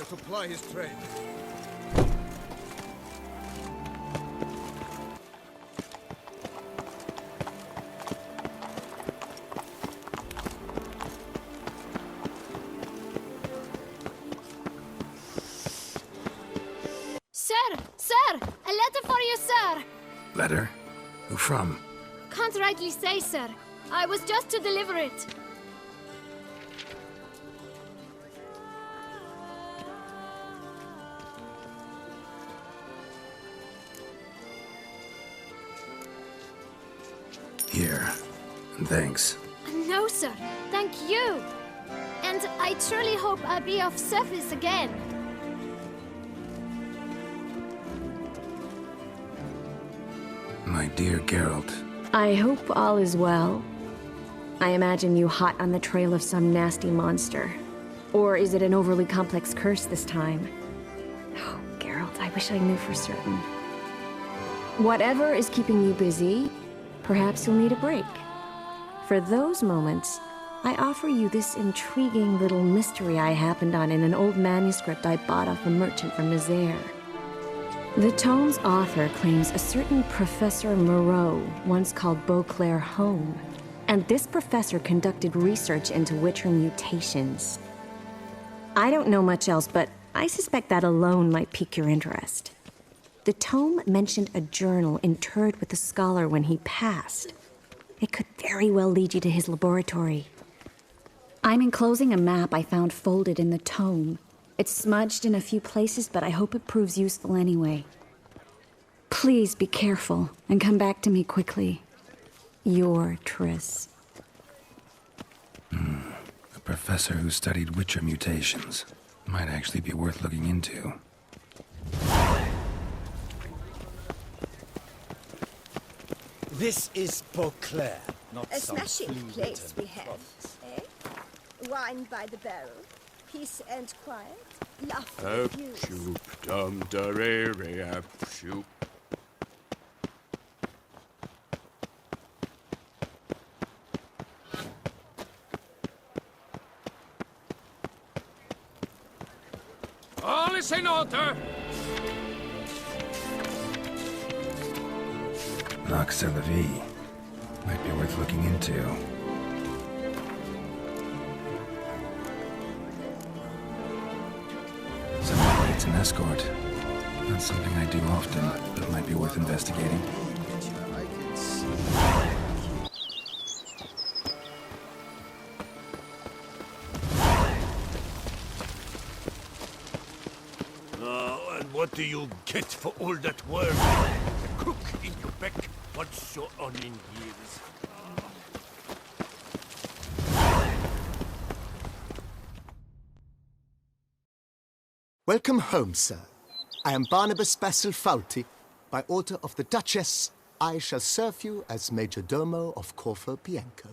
To ply his trade. Sir! Sir! A letter for you, sir! Letter? Who from? Can't rightly say, sir. I was just to deliver it. Here. And thanks. No, sir. Thank you. And I truly hope I'll be of service again. My dear Geralt. I hope all is well. I imagine you hot on the trail of some nasty monster. Or is it an overly complex curse this time? Oh, Geralt, I wish I knew for certain. Whatever is keeping you busy, perhaps you'll need a break. For those moments, I offer you this intriguing little mystery I happened on in an old manuscript I bought off a merchant from Nazaire. The tome's author claims a certain Professor Moreau once called Beauclair home, and this professor conducted research into Witcher mutations. I don't know much else, but I suspect that alone might pique your interest. The tome mentioned a journal interred with the scholar when he passed. It could very well lead you to his laboratory. I'm enclosing a map I found folded in the tome. It's smudged in a few places, but I hope it proves useful anyway. Please be careful and come back to me quickly. Your Triss. A professor who studied Witcher mutations. Might actually be worth looking into. This is Beauclair, not A some smashing fleeting place we have, province. eh? Wine by the barrel, peace and quiet, lovely Up, views. shoop, dum, da, re, re, up, shoop. All is in order. Nox de la Vie. Might be worth looking into. Someone needs an escort. Not something I do often, but it might be worth investigating. And what do you get for all that work? A crook in your back, what's your onion years? Welcome home, sir. I am Barnabas Basil Fawlty. By order of the Duchess, I shall serve you as Major Domo of Corvo Bianco.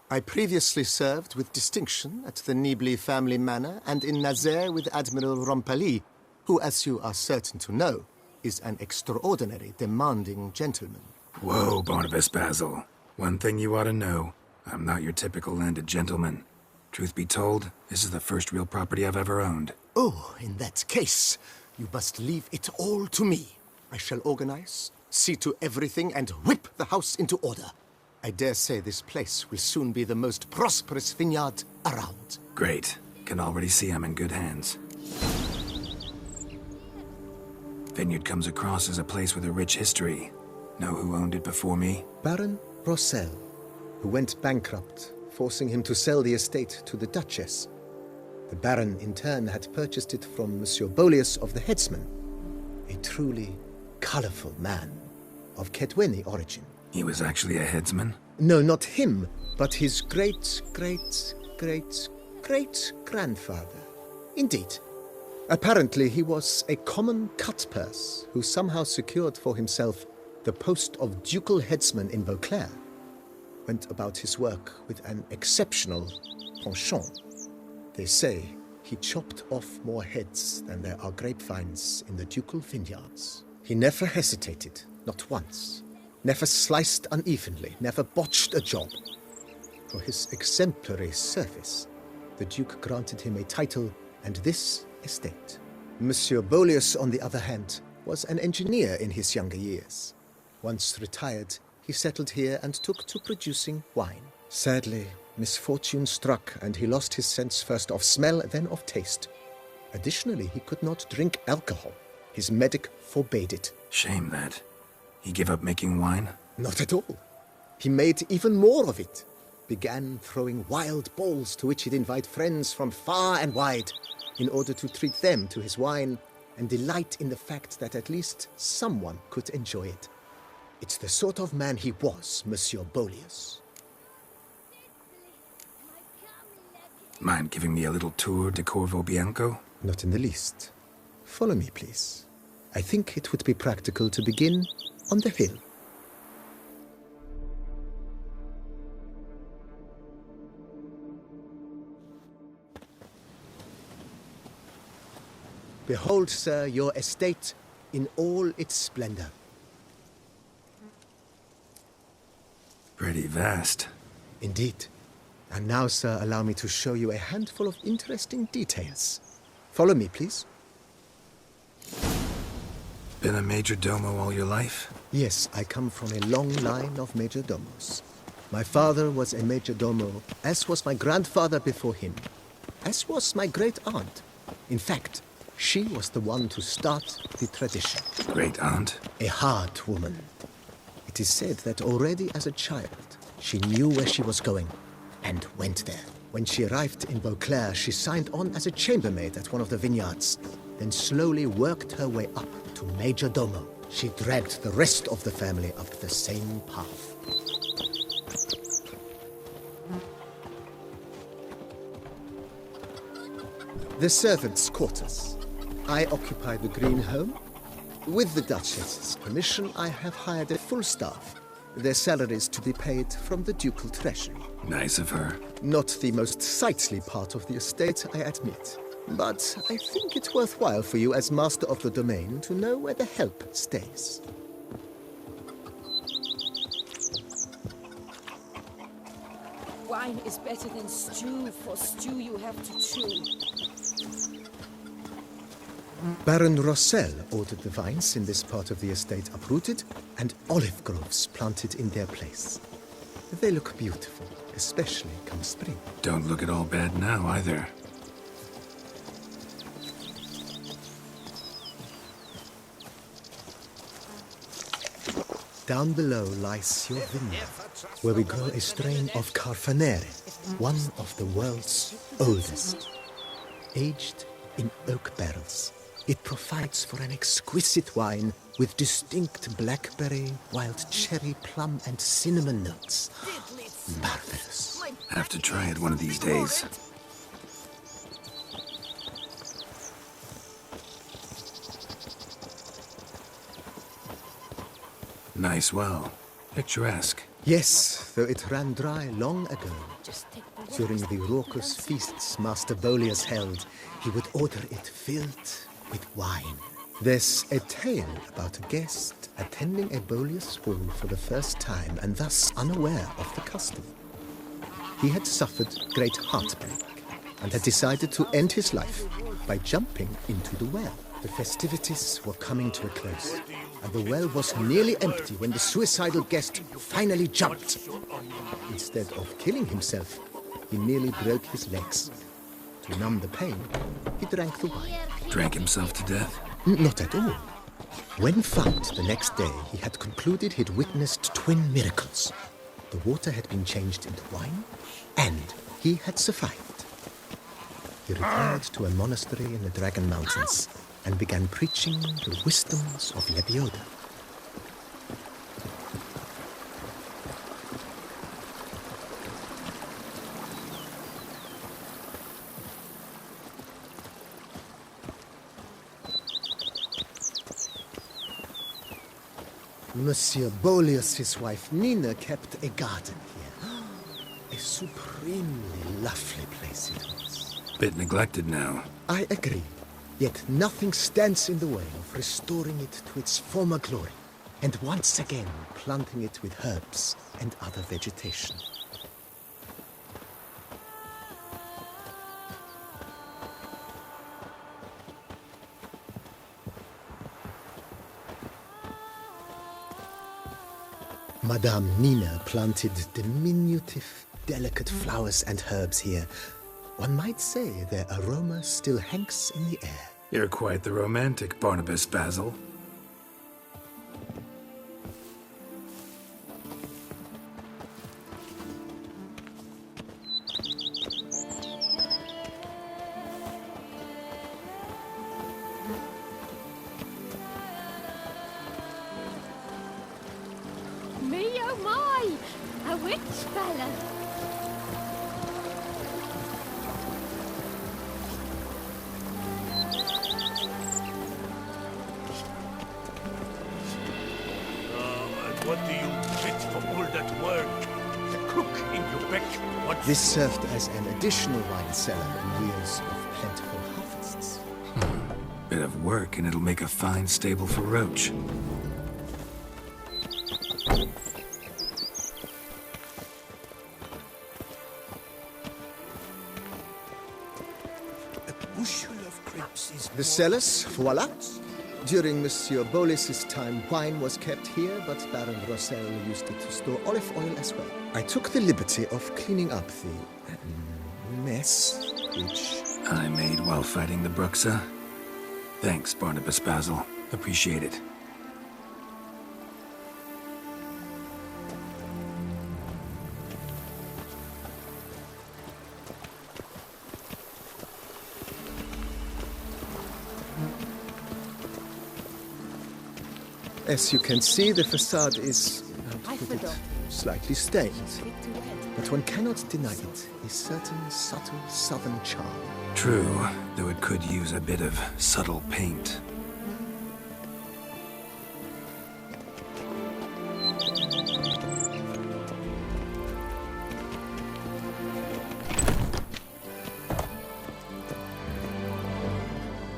I previously served with distinction at the Nibli family manor and in Nazaire with Admiral Rompali, who, as you are certain to know, is an extraordinary demanding gentleman. Whoa, Barnabas Basil. One thing you ought to know. I'm not your typical landed gentleman. Truth be told, this is the first real property I've ever owned. Oh, in that case, you must leave it all to me. I shall organize, see to everything, and whip the house into order. I dare say this place will soon be the most prosperous vineyard around. Great. Can already see I'm in good hands. Vineyard comes across as a place with a rich history. Know who owned it before me? Baron Rossel, who went bankrupt, forcing him to sell the estate to the Duchess. The Baron, in turn, had purchased it from Monsieur Bolius of the Headsman, a truly colorful man of Kedweni origin. He was actually a headsman? No, not him, but his great-great-great-great-grandfather. Indeed. Apparently, he was a common cutpurse who somehow secured for himself the post of ducal headsman in Beauclair. Went about his work with an exceptional penchant. They say he chopped off more heads than there are grapevines in the ducal vineyards. He never hesitated, not once. Never sliced unevenly, never botched a job. For his exemplary service, the Duke granted him a title and this estate. Monsieur Boleus, on the other hand, was an engineer in his younger years. Once retired, he settled here and took to producing wine. Sadly, misfortune struck and he lost his sense first of smell, then of taste. Additionally, he could not drink alcohol. His medic forbade it. Shame that. He gave up making wine? Not at all. He made even more of it. Began throwing wild balls to which he'd invite friends from far and wide in order to treat them to his wine and delight in the fact that at least someone could enjoy it. It's the sort of man he was, Monsieur Boleus. Mind giving me a little tour de Corvo Bianco? Not in the least. Follow me, please. I think it would be practical to begin on the hill. Behold, sir, your estate in all its splendor. Pretty vast. Indeed. And now, sir, allow me to show you a handful of interesting details. Follow me, please. Been a major domo all your life? Yes, I come from a long line of major domos. My father was a major domo, as was my grandfather before him, as was my great aunt. In fact, she was the one to start the tradition. Great aunt? A hard woman. It is said that already as a child, she knew where she was going and went there. When she arrived in Beauclair, she signed on as a chambermaid at one of the vineyards, then slowly worked her way up to major domo. She dragged the rest of the family up the same path. The servants' quarters. I occupy the green home. With the Duchess's permission, I have hired a full staff. Their salaries to be paid from the ducal treasury. Nice of her. Not the most sightly part of the estate, I admit. But I think it's worthwhile for you as master of the domain to know where the help stays. Wine is better than stew. For stew you have to chew. Baron Rossel ordered the vines in this part of the estate uprooted and olive groves planted in their place. They look beautiful, especially come spring. Don't look at all bad now, either. Down below lies your vineyard, where we grow a strain of Carfanere, one of the world's oldest. Aged in oak barrels, it provides for an exquisite wine with distinct blackberry, wild cherry, plum, and cinnamon notes. Marvelous. Have to try it one of these days. Nice well. Picturesque. Yes, though it ran dry long ago. During the raucous feasts Master Boleus held, he would order it filled with wine. There's a tale about a guest attending a Boleus ball for the first time and thus unaware of the custom. He had suffered great heartbreak and had decided to end his life by jumping into the well. The festivities were coming to a close, and the well was nearly empty when the suicidal guest finally jumped. Instead of killing himself, he nearly broke his legs. To numb the pain, he drank the wine. Drank himself to death? Not at all. When found the next day, he had concluded he'd witnessed twin miracles. The water had been changed into wine, and he had survived. He retired to a monastery in the Dragon Mountains and began preaching the wisdoms of Lebioda. Monsieur Boleus' wife Nina kept a garden here. A supremely lovely place it was. Bit neglected now. I agree. Yet nothing stands in the way of restoring it to its former glory, and once again planting it with herbs and other vegetation. Madame Nina planted diminutive, delicate flowers and herbs here. One might say their aroma still hangs in the air. You're quite the romantic, Barnabas Basil. Me oh my! A witch fella! And what do you get for all that work? The cook in Quebec wants... This served as an additional wine cellar in years of plentiful harvests. Bit of work, and it'll make a fine stable for Roach. A bushel of grapes is... The cellars, voila. During Monsieur Boleus' time, wine was kept here, but Baron Rossel used it to store olive oil as well. I took the liberty of cleaning up the mess, which... I made while fighting the Bruxa. Thanks, Barnabas Basil. Appreciate it. As you can see, the facade is, how to put it, slightly stained. But one cannot deny it, a certain subtle southern charm. True, though it could use a bit of subtle paint.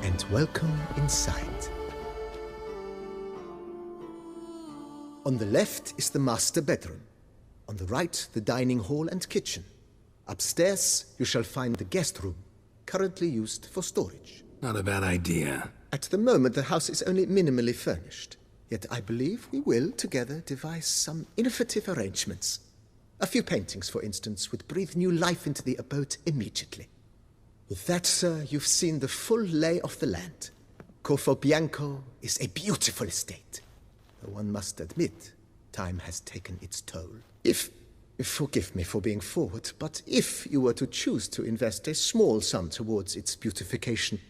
And welcome inside. On the left is the master bedroom. On the right, the dining hall and kitchen. Upstairs, you shall find the guest room, currently used for storage. Not a bad idea. At the moment, the house is only minimally furnished. Yet I believe we will, together, devise some innovative arrangements. A few paintings, for instance, would breathe new life into the abode immediately. With that, sir, you've seen the full lay of the land. Corvo Bianco is a beautiful estate. Though one must admit, time has taken its toll. Forgive me for being forward, but if you were to choose to invest a small sum towards its beautification,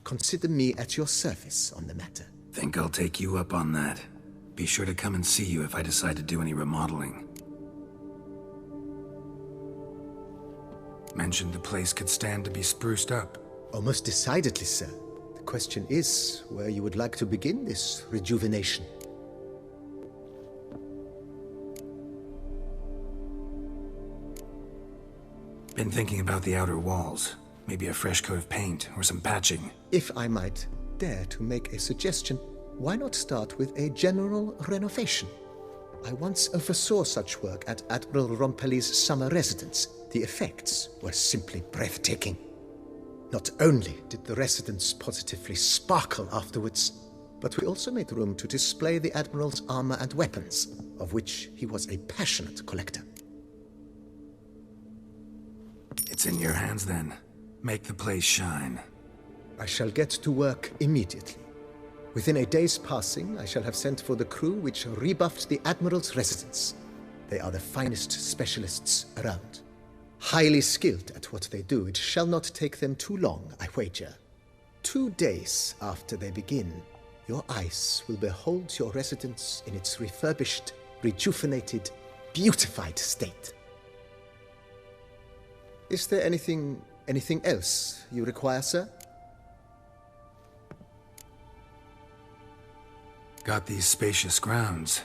consider me at your service on the matter. Think I'll take you up on that. Be sure to come and see you if I decide to do any remodeling. Mentioned the place could stand to be spruced up. Almost decidedly, sir. The question is where you would like to begin this rejuvenation. Been thinking about the outer walls. Maybe a fresh coat of paint or some patching. If I might dare to make a suggestion, why not start with a general renovation? I once oversaw such work at Admiral Rompelli's summer residence. The effects were simply breathtaking. Not only did the residence positively sparkle afterwards, but we also made room to display the Admiral's armor and weapons, of which he was a passionate collector. It's in your hands then. Make the place shine. I shall get to work immediately. Within a day's passing, I shall have sent for the crew which rebuffed the Admiral's residence. They are the finest specialists around. Highly skilled at what they do, it shall not take them too long, I wager. 2 days after they begin, your eyes will behold your residence in its refurbished, rejuvenated, beautified state. Is there anything else you require, sir? got these spacious grounds.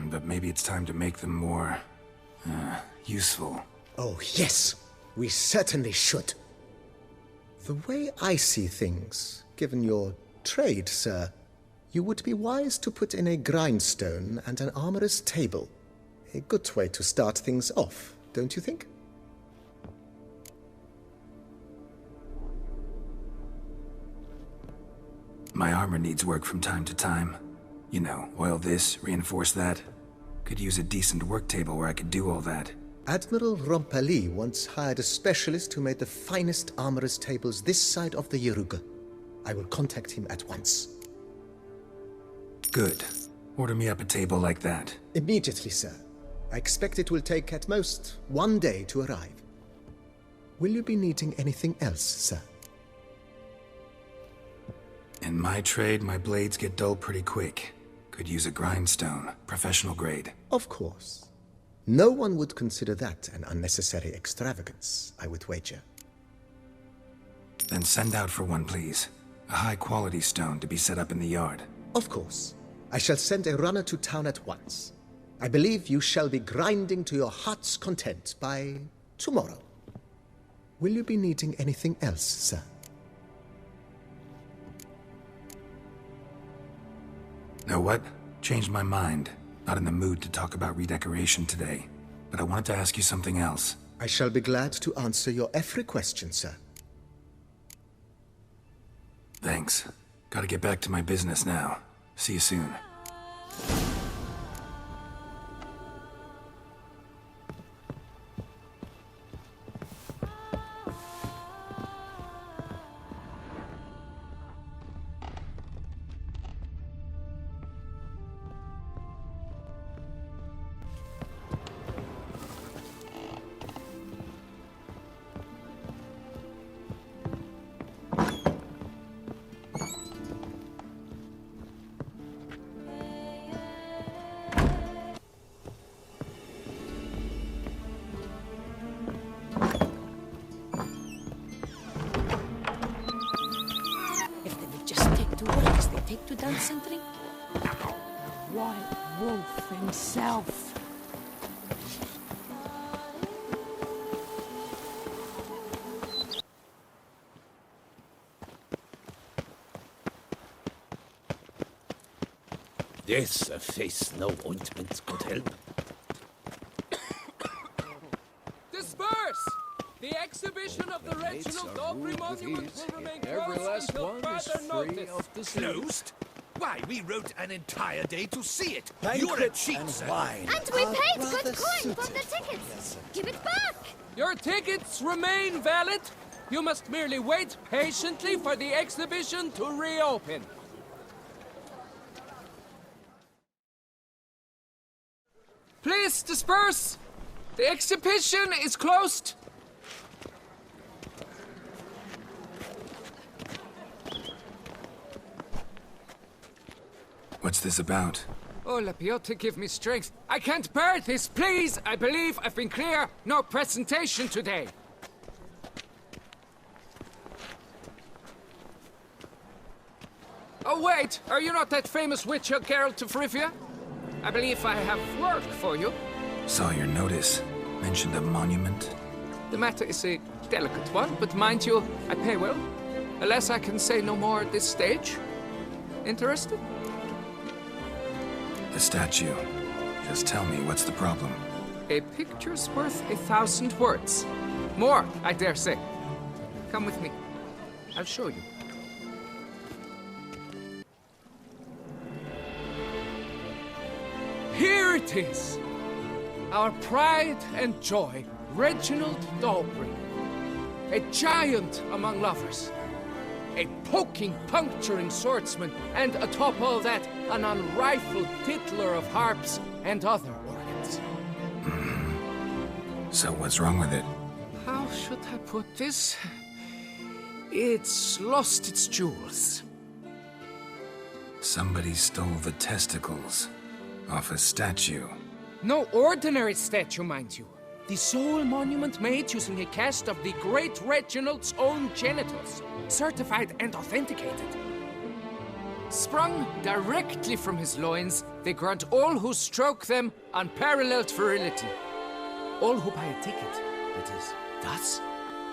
But maybe it's time to make them more... useful. Oh, yes. We certainly should. The way I see things, given your trade, sir, you would be wise to put in a grindstone and an armorer's table. A good way to start things off, don't you think? My armor needs work from time to time. You know, oil this, reinforce that. Could use a decent work table where I could do all that. Admiral Rompali once hired a specialist who made the finest armorer's tables this side of the Yaruga. I will contact him at once. Good. Order me up a table like that. Immediately, sir. I expect it will take at most 1 day to arrive. Will you be needing anything else, sir? In my trade, my blades get dull pretty quick. Could use a grindstone, professional grade. Of course. No one would consider that an unnecessary extravagance, I would wager. Then send out for one, please. A high-quality stone to be set up in the yard. Of course. I shall send a runner to town at once. I believe you shall be grinding to your heart's content by tomorrow. Will you be needing anything else, sir? Know what? Changed my mind. Not in the mood to talk about redecoration today. But I wanted to ask you something else. I shall be glad to answer your every question, sir. Thanks. Gotta get back to my business now. See you soon. To dance and drink? White Wolf himself. This a face no ointment could help. Disperse! The exhibition of the Reginald Aubrey Monument will remain closed until further notice. Closed? Why, we wrote an entire day to see it. Banquet You're a cheat, and sir. wine. And we are paid rather good coin suited. for the tickets. Give it back. Your tickets remain valid. You must merely wait patiently for the exhibition to reopen. Please disperse. The exhibition is closed. What's this about? Oh, Lapiote, give me strength. I can't bear this, please. I believe I've been clear. No presentation today. Oh, wait. Are you not that famous witch, Geralt of Rivia? I believe I have work for you. Saw your notice. Mentioned a monument. The matter is a delicate one, but mind you, I pay well. Alas, I can say no more at this stage. Interested? The statue. Just tell me, what's the problem? A picture's worth 1,000 words. More, I dare say. Come with me. I'll show you. Here it is! Our pride and joy, Reginald D'Aubry. A giant among lovers. A poking, puncturing swordsman, and atop all that, an unrifled tittler of harps and other organs. So what's wrong with it? How should I put this? It's lost its jewels. Somebody stole the testicles off a statue. No ordinary statue, mind you. The sole monument made using a cast of the great Reginald's own genitals, certified and authenticated. Sprung directly from his loins, they grant all who stroke them unparalleled virility. All who buy a ticket, it is. Thus,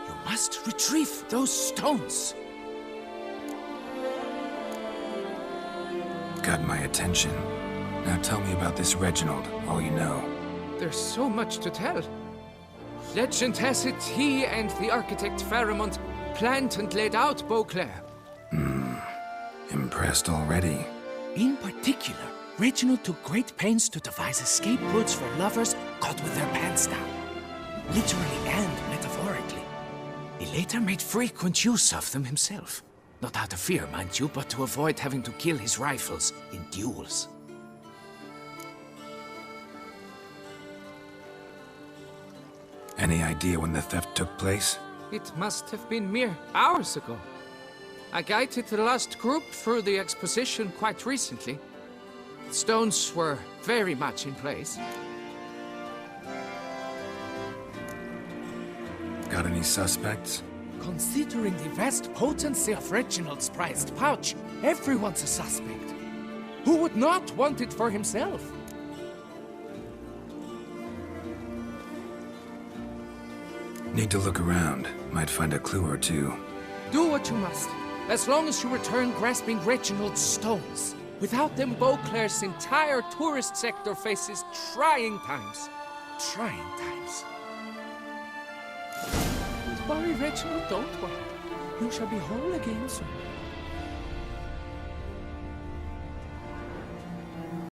you must retrieve those stones. Got my attention. Now tell me about this Reginald, all you know. There's so much to tell. Legend has it he and the architect Faramond planned and laid out Beauclair. Impressed already? In particular, Reginald took great pains to devise escape routes for lovers caught with their pants down. Literally and metaphorically. He later made frequent use of them himself. Not out of fear, mind you, but to avoid having to kill his rivals in duels. Any idea when the theft took place? It must have been mere hours ago. I guided the last group through the exposition quite recently. The stones were very much in place. Got any suspects? Considering the vast potency of Reginald's prized pouch, everyone's a suspect. Who would not want it for himself? Need to look around. Might find a clue or two. Do what you must, as long as you return grasping Reginald's stones. Without them, Beauclair's entire tourist sector faces trying times. Trying times. Don't worry, Reginald, don't worry. You shall be whole again soon.